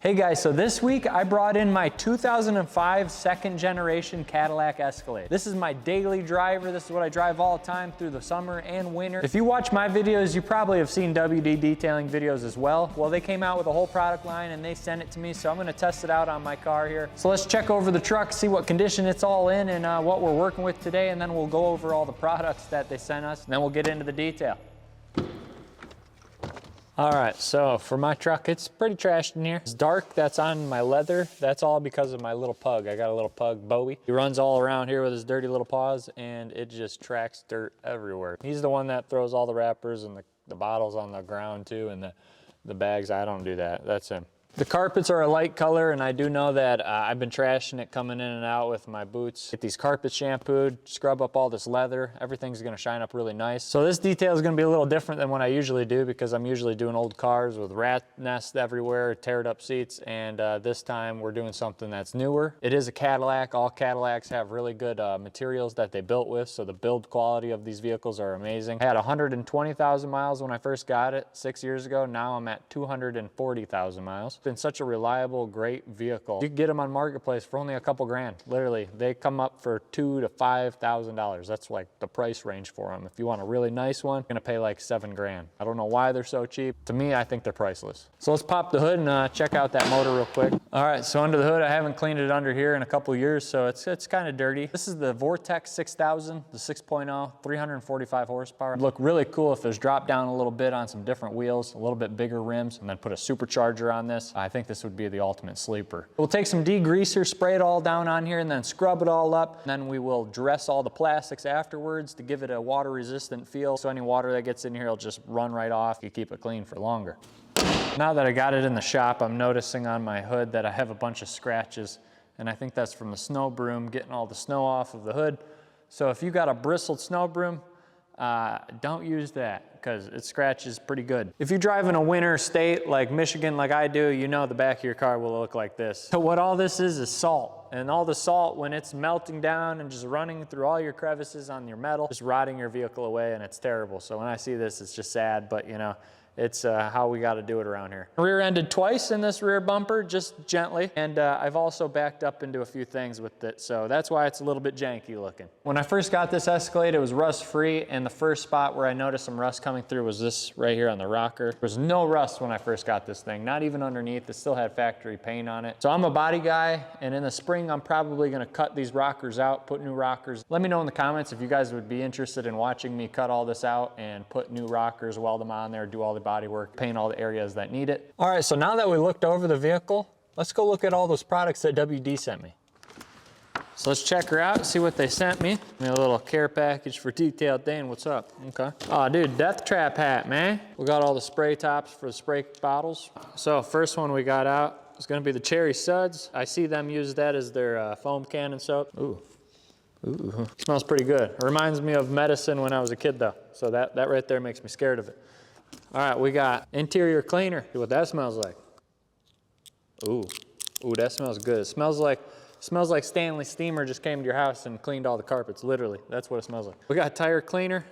Hey guys, so this week I brought in my 2005 second generation Cadillac Escalade. This is my daily driver. This is what I drive all the time through the summer and winter. If you watch my videos, you probably have seen WD detailing videos as well. Well, they came out with a whole product line and they sent it to me, so I'm gonna test it out on my car here. So let's check over the truck, see what condition it's all in and what we're working with today, and then we'll go over all the products that they sent us, and then we'll get into the detail. All right, so for my truck, it's pretty trashed in here. It's dark, that's on my leather. That's all because of my little pug. I got a little pug, Bowie. He runs all around here with his dirty little paws and it just tracks dirt everywhere. He's the one that throws all the wrappers and the bottles on the ground too, and the bags. I don't do that, that's him. The carpets are a light color, and I do know that I've been trashing it coming in and out with my boots. Get these carpets shampooed, scrub up all this leather. Everything's gonna shine up really nice. So this detail is gonna be a little different than what I usually do because I'm usually doing old cars with rat nests everywhere, teared up seats, and this time we're doing something that's newer. It is a Cadillac. All Cadillacs have really good materials that they built with, so the build quality of these vehicles are amazing. I had 120,000 miles when I first got it 6 years ago. Now I'm at 240,000 miles. Been such a reliable, great vehicle. You can get them on Marketplace for only a couple grand. Literally, they come up for $2,000 to $5,000. That's like the price range for them. If you want a really nice one, you're gonna pay like 7 grand. I don't know why they're so cheap. To me, I think they're priceless. So let's pop the hood and check out that motor real quick. All right, so under the hood, I haven't cleaned it under here in a couple years, so it's kind of dirty. This is the Vortex 6000, the 6.0, 345 horsepower. It'd look really cool if there's dropped down a little bit on some different wheels, a little bit bigger rims, and then put a supercharger on this. I think this would be the ultimate sleeper. We'll take some degreaser, spray it all down on here, and then scrub it all up. And then we will dress all the plastics afterwards to give it a water resistant feel. So any water that gets in here will just run right off. You keep it clean for longer. Now that I got it in the shop, I'm noticing on my hood that I have a bunch of scratches. And I think that's from the snow broom, getting all the snow off of the hood. So if you got a bristled snow broom, don't use that because it scratches pretty good. If you drive in a winter state like Michigan like I do, you know the back of your car will look like this. So what all this is salt. And all the salt, when it's melting down and just running through all your crevices on your metal, just rotting your vehicle away, and it's terrible. So when I see this, it's just sad, but you know, it's how we got to do it around here. Rear-ended twice in this rear bumper, just gently. And I've also backed up into a few things with it, so that's why it's a little bit janky looking. When I first got this Escalade, it was rust-free, and the first spot where I noticed some rust coming through was this right here on the rocker. There was no rust when I first got this thing, not even underneath. It still had factory paint on it. So I'm a body guy, and in the spring, I'm probably gonna cut these rockers out, put new rockers. Let me know in the comments if you guys would be interested in watching me cut all this out and put new rockers, weld them on there, do all the body work, paint all the areas that need it. All right, so now that we looked over the vehicle, let's go look at all those products that WD sent me. So let's check her out, see what they sent me. A little care package for detailed. Dane, what's up? Okay. Oh, dude, death trap hat, man. We got all the spray tops for the spray bottles. So first one we got out is gonna be the Cherry Suds. I see them use that as their foam cannon soap. Ooh. Ooh, smells pretty good. It reminds me of medicine when I was a kid though. So that right there makes me scared of it. All right, we got interior cleaner. See what that smells like. Ooh, ooh, that smells good. It smells like Stanley Steamer just came to your house and cleaned all the carpets, literally. That's what it smells like. We got tire cleaner,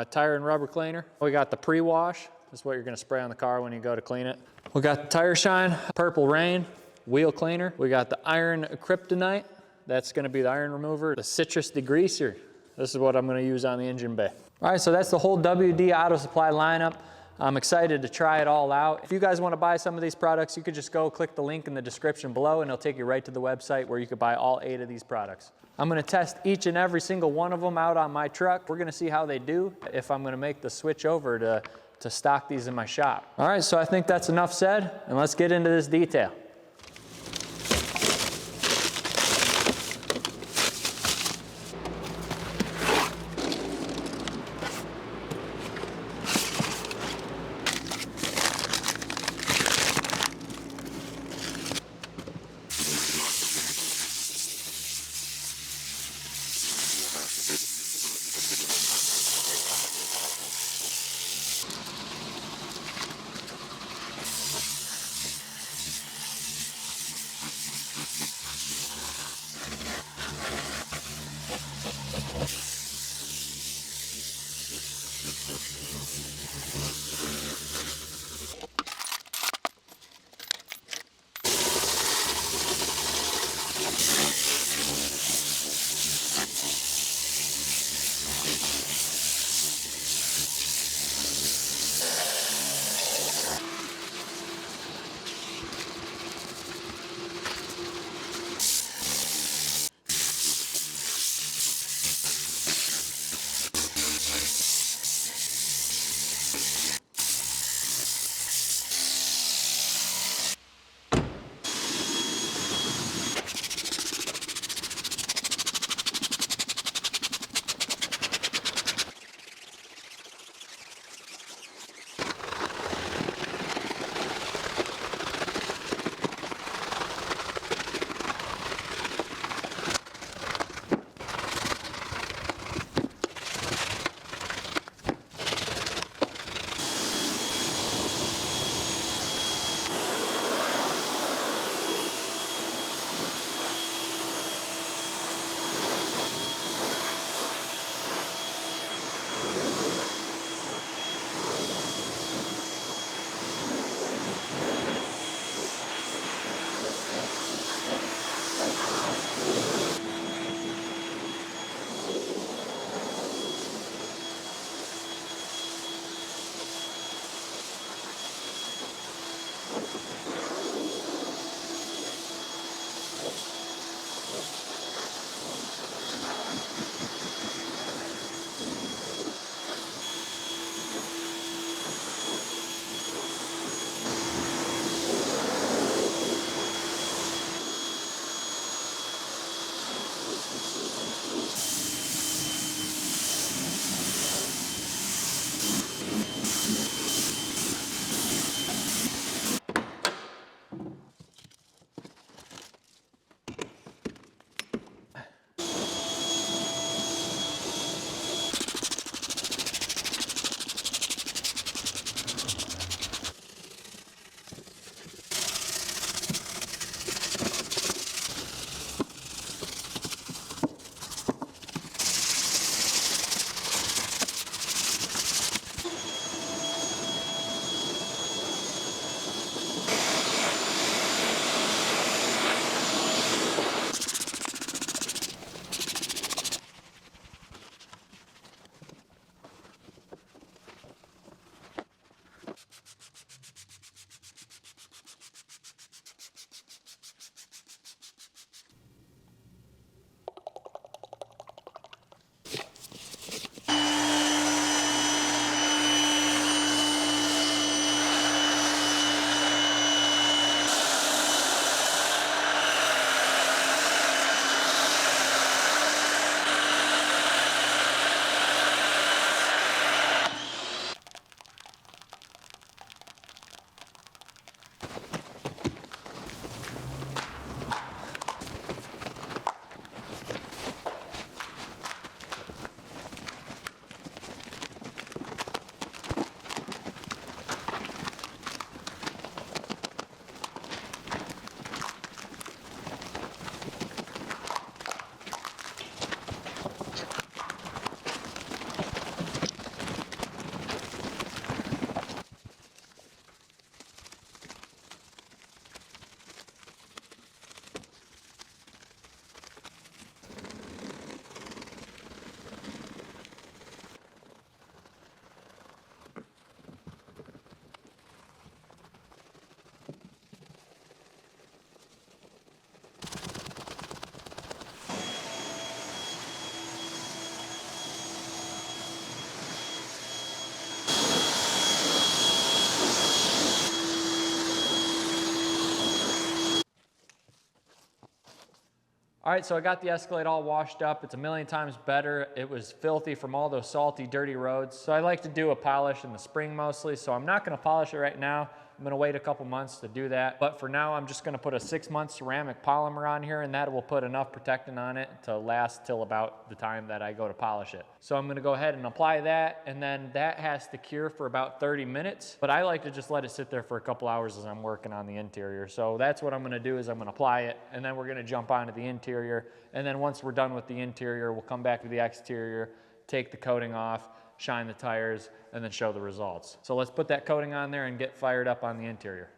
tire and rubber cleaner. We got the pre-wash. This is what you're gonna spray on the car when you go to clean it. We got the tire shine, purple rain, wheel cleaner. We got the iron kryptonite. That's gonna be the iron remover. The citrus degreaser. This is what I'm gonna use on the engine bay. All right, so that's the whole WD Auto Supply lineup. I'm excited to try it all out. If you guys want to buy some of these products, you could just go click the link in the description below and it'll take you right to the website where you could buy all 8 of these products. I'm going to test each and every single one of them out on my truck. We're going to see how they do, if I'm going to make the switch over to stock these in my shop. All right, so I think that's enough said, and let's get into this detail. All right, so I got the Escalade all washed up. It's a million times better. It was filthy from all those salty, dirty roads. So I like to do a polish in the spring mostly, so I'm not gonna polish it right now. I'm gonna wait a couple months to do that. But for now, I'm just gonna put a 6-month ceramic polymer on here, and that will put enough protectant on it to last till about the time that I go to polish it. So I'm gonna go ahead and apply that, and then that has to cure for about 30 minutes. But I like to just let it sit there for a couple hours as I'm working on the interior. So that's what I'm gonna do, is I'm gonna apply it, and then we're gonna jump onto the interior. And then once we're done with the interior, we'll come back to the exterior, take the coating off, shine the tires, and then show the results. So let's put that coating on there and get fired up on the interior.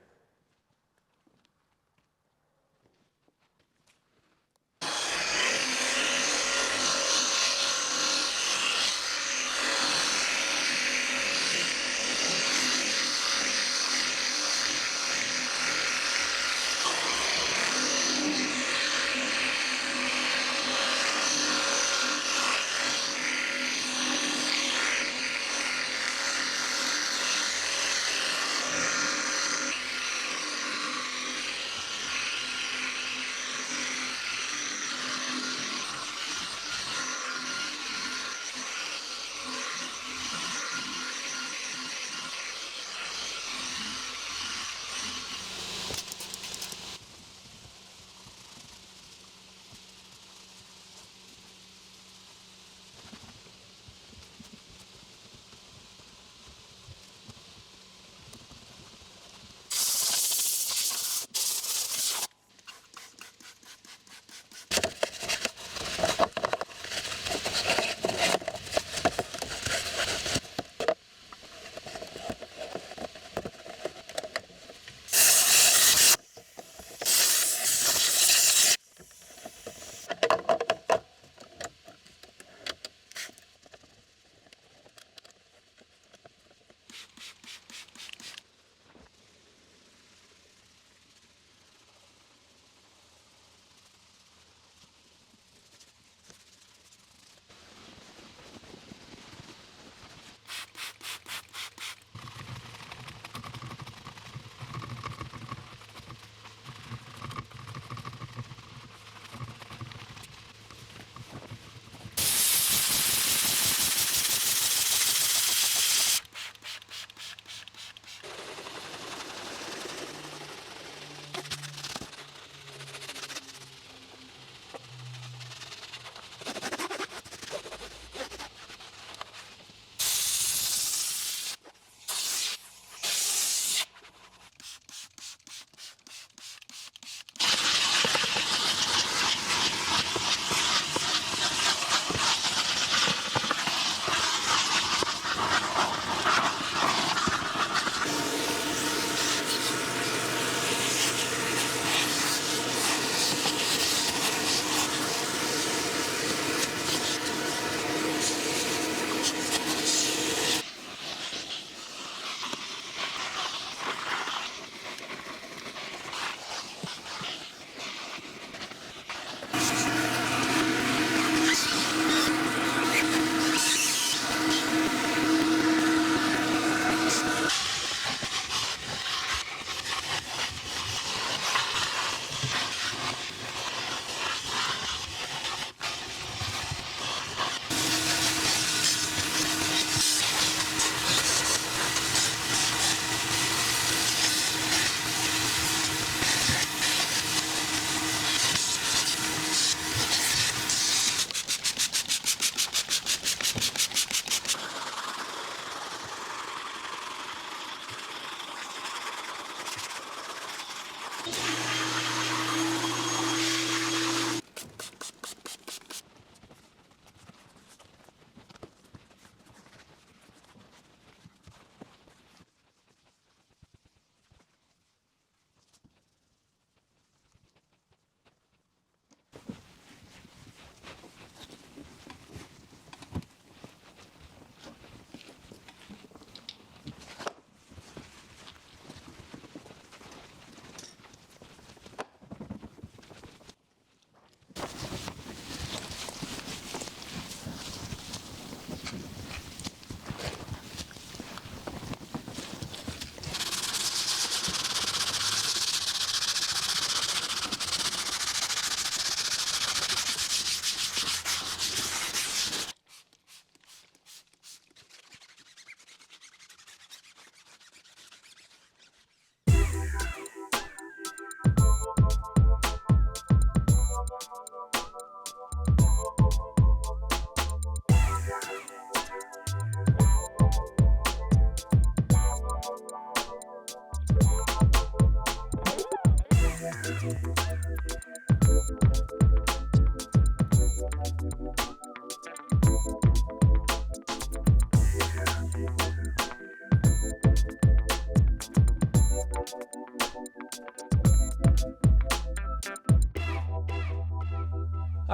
All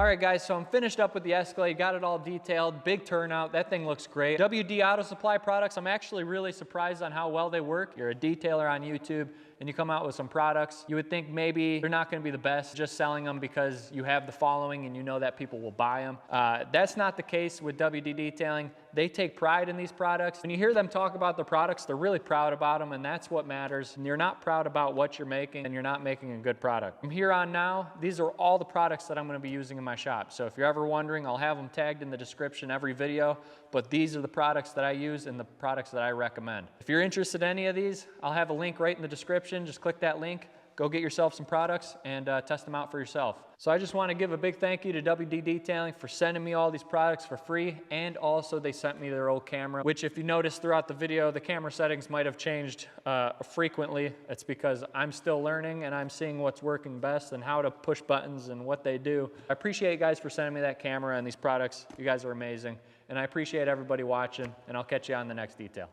right, guys, so I'm finished up with the Escalade, got it all detailed, big turnout, that thing looks great. WD Auto Supply products, I'm actually really surprised on how well they work. You're a detailer on YouTube and you come out with some products, you would think maybe they're not gonna be the best, just selling them because you have the following and you know that people will buy them. That's not the case with WD Detailing. They take pride in these products. When you hear them talk about the products, they're really proud about them, and that's what matters. And you're not proud about what you're making, and you're not making a good product. From here on now, these are all the products that I'm gonna be using in my shop. So if you're ever wondering, I'll have them tagged in the description every video, but these are the products that I use and the products that I recommend. If you're interested in any of these, I'll have a link right in the description. Just click that link. Go get yourself some products and test them out for yourself. So I just want to give a big thank you to WD Detailing for sending me all these products for free, and also they sent me their old camera, which if you notice throughout the video, the camera settings might have changed frequently. It's because I'm still learning and I'm seeing what's working best and how to push buttons and what they do. I appreciate you guys for sending me that camera and these products. You guys are amazing. And I appreciate everybody watching, and I'll catch you on the next detail.